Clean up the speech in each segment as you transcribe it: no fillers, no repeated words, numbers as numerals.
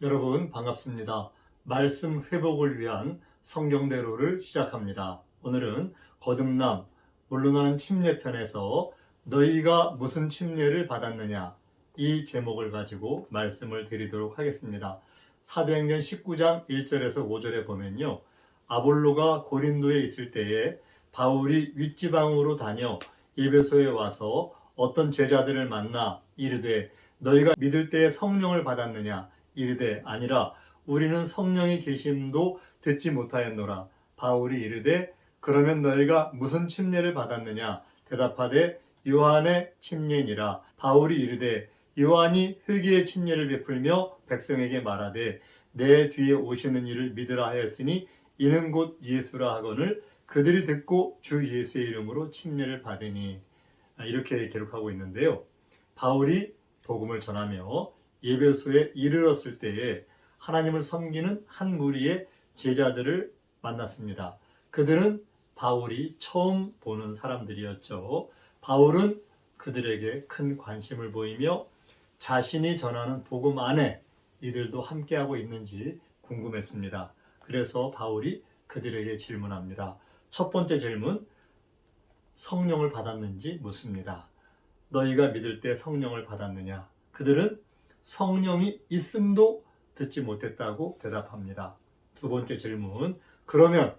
여러분 반갑습니다. 말씀 회복을 위한 성경대로를 시작합니다. 오늘은 거듭남, 물러나는 침례편에서 너희가 무슨 침례를 받았느냐 이 제목을 가지고 말씀을 드리도록 하겠습니다. 사도행전 19장 1절에서 5절에 보면요. 아볼로가 고린도에 있을 때에 바울이 윗지방으로 다녀 에베소에 와서 어떤 제자들을 만나 이르되 너희가 믿을 때에 성령을 받았느냐 이르되 아니라 우리는 성령이 계심도 듣지 못하였노라. 바울이 이르되 그러면 너희가 무슨 침례를 받았느냐 대답하되 요한의 침례니라. 바울이 이르되 요한이 회개의 침례를 베풀며 백성에게 말하되 내 뒤에 오시는 이를 믿으라 하였으니 이는 곧 예수라 하거늘 그들이 듣고 주 예수의 이름으로 침례를 받으니. 이렇게 기록하고 있는데요. 바울이 복음을 전하며 에베소에 이르렀을 때에 하나님을 섬기는 한 무리의 제자들을 만났습니다. 그들은 바울이 처음 보는 사람들이었죠. 바울은 그들에게 큰 관심을 보이며 자신이 전하는 복음 안에 이들도 함께하고 있는지 궁금했습니다. 그래서 바울이 그들에게 질문합니다. 첫 번째 질문, 성령을 받았는지 묻습니다. 너희가 믿을 때 성령을 받았느냐? 그들은 성령이 있음도 듣지 못했다고 대답합니다. 두 번째 질문, 그러면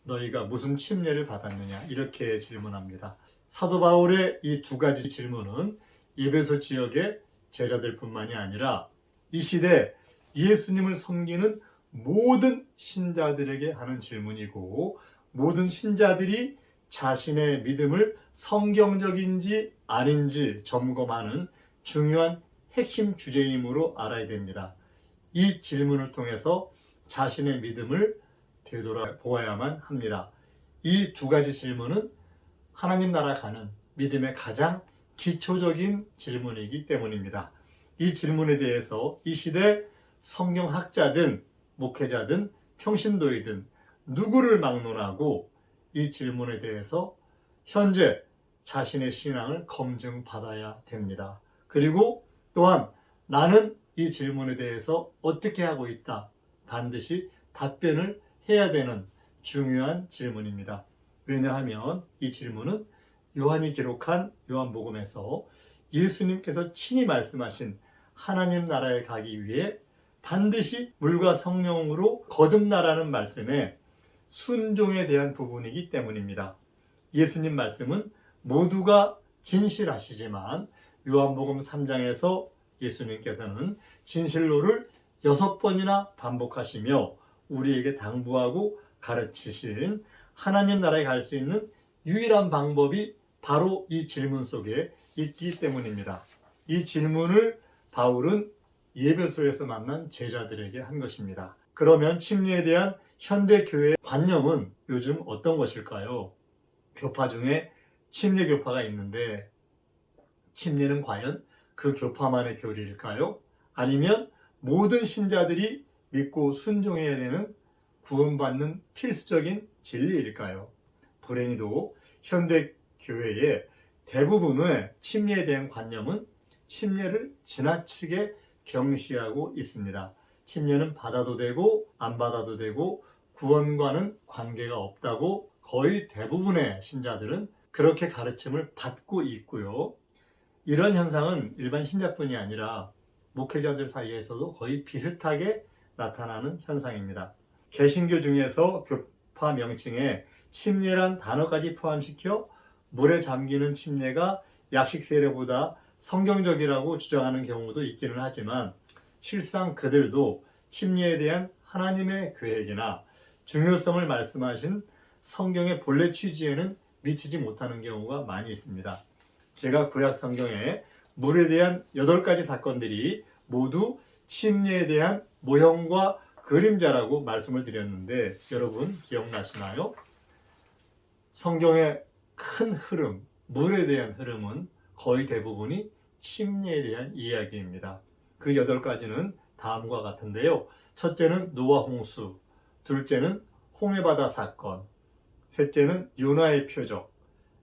너희가 무슨 침례를 받았느냐? 이렇게 질문합니다. 사도 바울의 이 두 가지 질문은 에베소 지역의 제자들뿐만이 아니라 이 시대 예수님을 섬기는 모든 신자들에게 하는 질문이고, 모든 신자들이 자신의 믿음을 성경적인지 아닌지 점검하는 중요한 핵심 주제이므로 알아야 됩니다. 이 질문을 통해서 자신의 믿음을 되돌아보아야만 합니다. 이 두 가지 질문은 하나님 나라 가는 믿음의 가장 기초적인 질문이기 때문입니다. 이 질문에 대해서 이 시대 성경학자든 목회자든 평신도이든 누구를 막론하고 이 질문에 대해서 현재 자신의 신앙을 검증받아야 됩니다. 그리고 또한 나는 이 질문에 대해서 어떻게 하고 있다. 반드시 답변을 해야 되는 중요한 질문입니다. 왜냐하면 이 질문은 요한이 기록한 요한복음에서 예수님께서 친히 말씀하신 하나님 나라에 가기 위해 반드시 물과 성령으로 거듭나라는 말씀에 순종에 대한 부분이기 때문입니다. 예수님 말씀은 모두가 진실하시지만 요한복음 3장에서 예수님께서는 진실로를 6번이나 반복하시며 우리에게 당부하고 가르치신 하나님 나라에 갈 수 있는 유일한 방법이 바로 이 질문 속에 있기 때문입니다. 이 질문을 바울은 에베소에서 만난 제자들에게 한 것입니다. 그러면 침례에 대한 현대 교회의 관념은 요즘 어떤 것일까요? 교파 중에 침례 교파가 있는데 침례는 과연 그 교파만의 교리일까요? 아니면 모든 신자들이 믿고 순종해야 되는 구원받는 필수적인 진리일까요? 불행히도 현대 교회의 대부분의 침례에 대한 관념은 침례를 지나치게 경시하고 있습니다. 침례는 받아도 되고 안 받아도 되고 구원과는 관계가 없다고 거의 대부분의 신자들은 그렇게 가르침을 받고 있고요. 이런 현상은 일반 신자뿐이 아니라 목회자들 사이에서도 거의 비슷하게 나타나는 현상입니다. 개신교 중에서 교파 명칭에 침례란 단어까지 포함시켜 물에 잠기는 침례가 약식 세례보다 성경적이라고 주장하는 경우도 있기는 하지만 실상 그들도 침례에 대한 하나님의 계획이나 중요성을 말씀하신 성경의 본래 취지에는 미치지 못하는 경우가 많이 있습니다. 제가 구약 성경에 물에 대한 8가지 사건들이 모두 침례에 대한 모형과 그림자라고 말씀을 드렸는데 여러분 기억나시나요? 성경의 큰 흐름, 물에 대한 흐름은 거의 대부분이 침례에 대한 이야기입니다. 그 8가지는 다음과 같은데요. 첫째는 노아 홍수, 둘째는 홍해바다 사건, 셋째는 요나의 표적,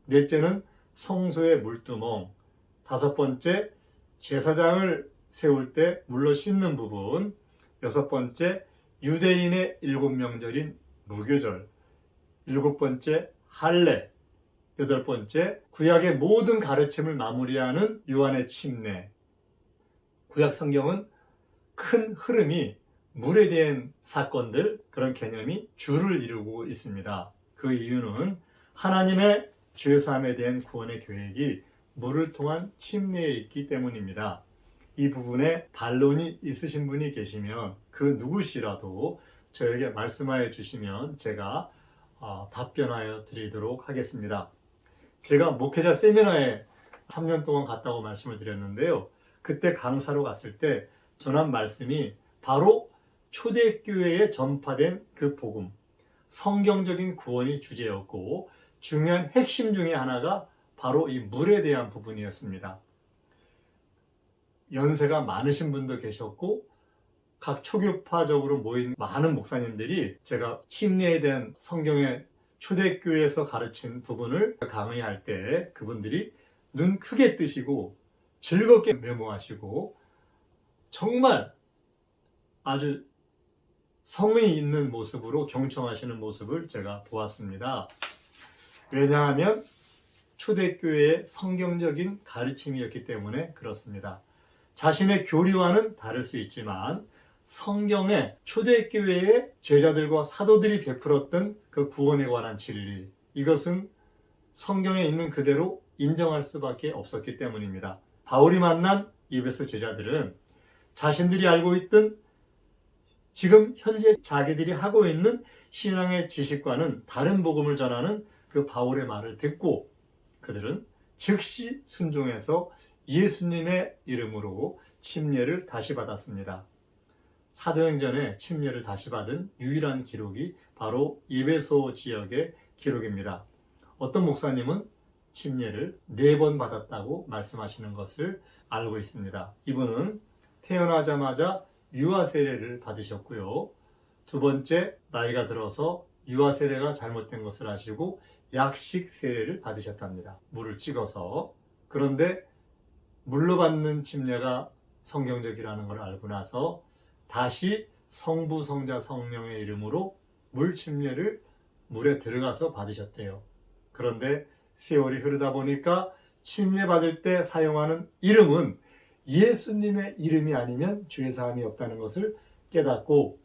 넷째는 성소의 물두멍, 다섯 번째 제사장을 세울 때 물로 씻는 부분, 6번째, 유대인의 7명절인 무교절. 7번째, 할례. 8번째, 구약의 모든 가르침을 마무리하는 요한의 침례. 구약 성경은 큰 흐름이 물에 대한 사건들, 그런 개념이 줄을 이루고 있습니다. 그 이유는 하나님의 죄사함에 대한 구원의 계획이 물을 통한 침례에 있기 때문입니다. 이 부분에 반론이 있으신 분이 계시면 그 누구시라도 저에게 말씀하여 주시면 제가 답변하여 드리도록 하겠습니다. 제가 목회자 세미나에 3년 동안 갔다고 말씀을 드렸는데요. 그때 강사로 갔을 때 전한 말씀이 바로 초대교회에 전파된 그 복음, 성경적인 구원이 주제였고 중요한 핵심 중에 하나가 바로 이 물에 대한 부분이었습니다. 연세가 많으신 분도 계셨고 각 초교파적으로 모인 많은 목사님들이 제가 침례에 대한 성경의 초대교회에서 가르친 부분을 강의할 때 그분들이 눈 크게 뜨시고 즐겁게 메모하시고 정말 아주 성의 있는 모습으로 경청하시는 모습을 제가 보았습니다. 왜냐하면 초대교회의 성경적인 가르침이었기 때문에 그렇습니다. 자신의 교리와는 다를 수 있지만 성경의 초대교회의 제자들과 사도들이 베풀었던 그 구원에 관한 진리, 이것은 성경에 있는 그대로 인정할 수밖에 없었기 때문입니다. 바울이 만난 에베소 제자들은 자신들이 알고 있던 지금 현재 자기들이 하고 있는 신앙의 지식과는 다른 복음을 전하는 그 바울의 말을 듣고 그들은 즉시 순종해서 예수님의 이름으로 침례를 다시 받았습니다. 사도행전에 침례를 다시 받은 유일한 기록이 바로 에베소 지역의 기록입니다. 어떤 목사님은 침례를 4번 받았다고 말씀하시는 것을 알고 있습니다. 이분은 태어나자마자 유아 세례를 받으셨고요. 2번째, 나이가 들어서 유아 세례가 잘못된 것을 아시고 약식 세례를 받으셨답니다. 물을 찍어서. 그런데 물로 받는 침례가 성경적이라는 걸 알고 나서 다시 성부, 성자, 성령의 이름으로 물 침례를 물에 들어가서 받으셨대요. 그런데 세월이 흐르다 보니까 침례 받을 때 사용하는 이름은 예수님의 이름이 아니면 죄사함이 없다는 것을 깨닫고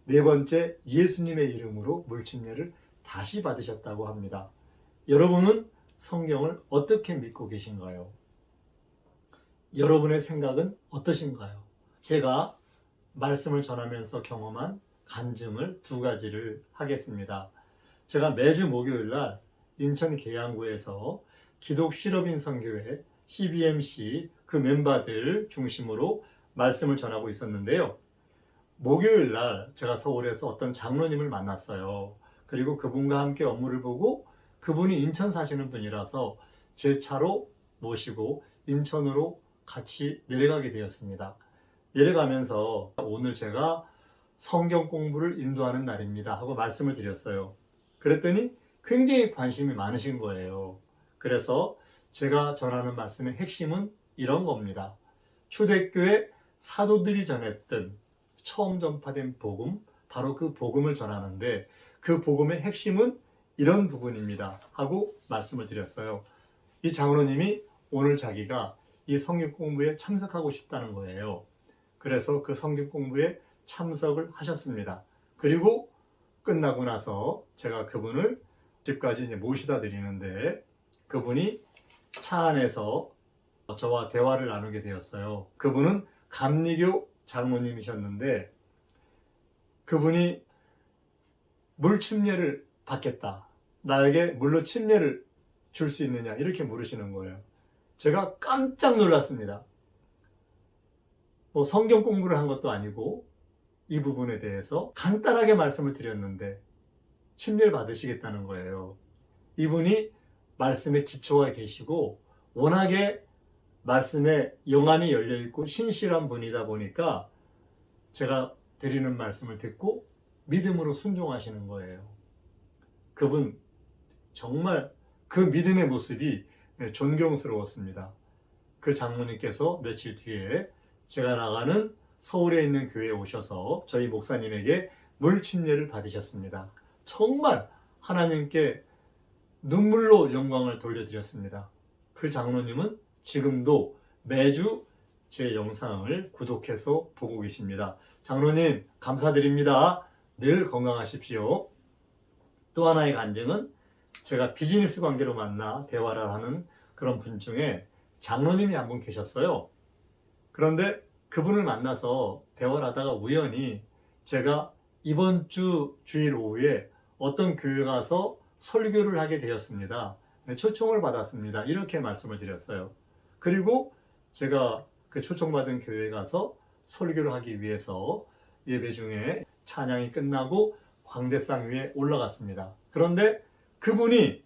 4번째, 예수님의 이름으로 물 침례를 다시 받으셨다고 합니다. 여러분은 성경을 어떻게 믿고 계신가요? 여러분의 생각은 어떠신가요? 제가 말씀을 전하면서 경험한 간증을 2가지를 하겠습니다. 제가 매주 목요일 날 인천 계양구에서 기독 실업인 선교회 CBMC 그 멤버들 중심으로 말씀을 전하고 있었는데요. 목요일 날 제가 서울에서 어떤 장로님을 만났어요. 그리고 그분과 함께 업무를 보고 그분이 인천 사시는 분이라서 제 차로 모시고 인천으로 같이 내려가게 되었습니다. 내려가면서 오늘 제가 성경 공부를 인도하는 날입니다 하고 말씀을 드렸어요. 그랬더니 굉장히 관심이 많으신 거예요. 그래서 제가 전하는 말씀의 핵심은 이런 겁니다. 초대교회 사도들이 전했던 처음 전파된 복음, 바로 그 복음을 전하는데 그 복음의 핵심은 이런 부분입니다 하고 말씀을 드렸어요. 이 장로님이 오늘 자기가 이 성경 공부에 참석하고 싶다는 거예요. 그래서 그 성경 공부에 참석을 하셨습니다. 그리고 끝나고 나서 제가 그분을 집까지 모시다 드리는데 그분이 차 안에서 저와 대화를 나누게 되었어요. 그분은 감리교 장로님이셨는데 그분이 물 침례를 받겠다. 나에게 물로 침례를 줄 수 있느냐 이렇게 물으시는 거예요. 제가 깜짝 놀랐습니다. 성경 공부를 한 것도 아니고 이 부분에 대해서 간단하게 말씀을 드렸는데 침례를 받으시겠다는 거예요. 이분이 말씀에 기초가 계시고 워낙에 말씀에 영안이 열려있고 신실한 분이다 보니까 제가 드리는 말씀을 듣고 믿음으로 순종하시는 거예요. 그분 정말 그 믿음의 모습이 존경스러웠습니다. 그 장로님께서 며칠 뒤에 제가 나가는 서울에 있는 교회에 오셔서 저희 목사님에게 물 침례를 받으셨습니다. 정말 하나님께 눈물로 영광을 돌려드렸습니다. 그 장로님은 지금도 매주 제 영상을 구독해서 보고 계십니다. 장로님 감사드립니다. 늘 건강하십시오. 또 하나의 간증은 제가 비즈니스 관계로 만나 대화를 하는 그런 분 중에 장로님이 한 분 계셨어요. 그런데 그분을 만나서 대화를 하다가 우연히 제가 이번 주 주일 오후에 어떤 교회 가서 설교를 하게 되었습니다. 초청을 받았습니다. 이렇게 말씀을 드렸어요. 그리고 제가 그 초청받은 교회에 가서 설교를 하기 위해서 예배 중에 찬양이 끝나고 광대상 위에 올라갔습니다. 그런데 그분이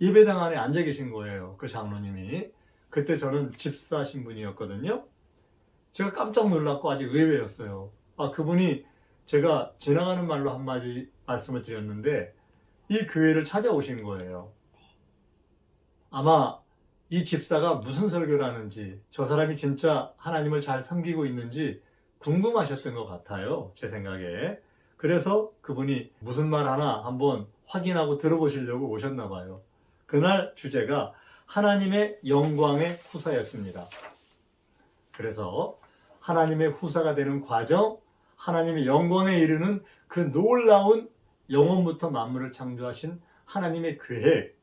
예배당 안에 앉아 계신 거예요. 그 장로님이. 그때 저는 집사 신분이었거든요. 제가 깜짝 놀랐고 아주 의외였어요. 그분이 제가 지나가는 말로 한마디 말씀을 드렸는데 이 교회를 찾아오신 거예요. 아마 이 집사가 무슨 설교를 하는지, 저 사람이 진짜 하나님을 잘 섬기고 있는지 궁금하셨던 것 같아요. 제 생각에. 그래서 그분이 무슨 말 하나 한번 확인하고 들어보시려고 오셨나 봐요. 그날 주제가 하나님의 영광의 후사였습니다. 그래서 하나님의 후사가 되는 과정, 하나님의 영광에 이르는 그 놀라운 영원부터 만물을 창조하신 하나님의 계획,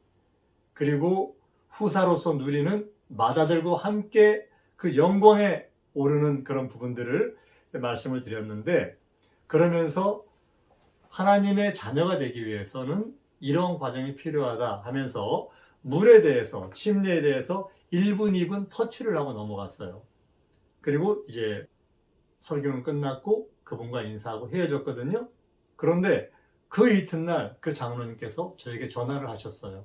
그리고 후사로서 누리는 맏아들과 함께 그 영광에 오르는 그런 부분들을 말씀을 드렸는데, 그러면서 하나님의 자녀가 되기 위해서는 이런 과정이 필요하다 하면서 물에 대해서, 침례에 대해서 1분, 2분 터치를 하고 넘어갔어요. 그리고 이제 설교는 끝났고 그분과 인사하고 헤어졌거든요. 그런데 그 이튿날 그 장로님께서 저에게 전화를 하셨어요.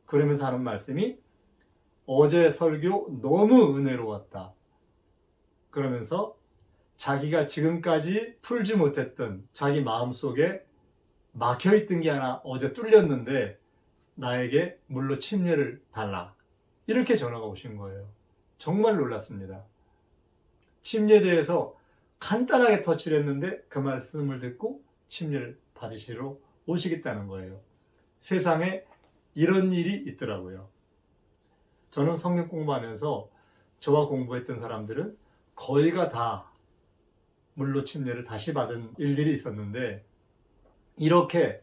그러면서 하는 말씀이 어제 설교 너무 은혜로웠다. 그러면서 자기가 지금까지 풀지 못했던 자기 마음속에 막혀있던 게 하나 어제 뚫렸는데 나에게 물로 침례를 달라. 이렇게 전화가 오신 거예요. 정말 놀랐습니다. 침례에 대해서 간단하게 터치를 했는데 그 말씀을 듣고 침례를 받으시러 오시겠다는 거예요. 세상에 이런 일이 있더라고요. 저는 성경 공부하면서 저와 공부했던 사람들은 거의가 다 물로 침례를 다시 받은 일들이 있었는데, 이렇게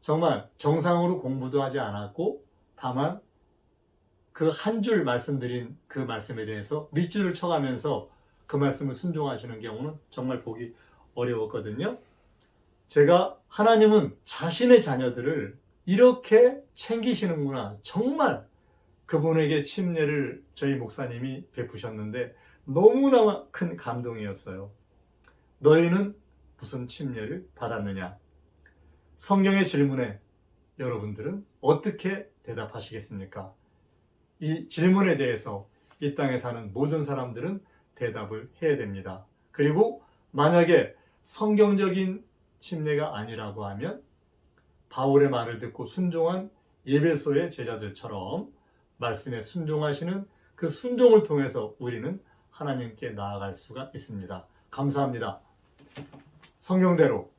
정말 정상으로 공부도 하지 않았고 다만 그 한 줄 말씀드린 그 말씀에 대해서 밑줄을 쳐가면서 그 말씀을 순종하시는 경우는 정말 보기 어려웠거든요. 제가 하나님은 자신의 자녀들을 이렇게 챙기시는구나, 정말 그분에게 침례를 저희 목사님이 베푸셨는데 너무나 큰 감동이었어요. 너희는 무슨 침례를 받았느냐? 성경의 질문에 여러분들은 어떻게 대답하시겠습니까? 이 질문에 대해서 이 땅에 사는 모든 사람들은 대답을 해야 됩니다. 그리고 만약에 성경적인 침례가 아니라고 하면 바울의 말을 듣고 순종한 에베소의 제자들처럼 말씀에 순종하시는 그 순종을 통해서 우리는 하나님께 나아갈 수가 있습니다. 감사합니다. 성경대로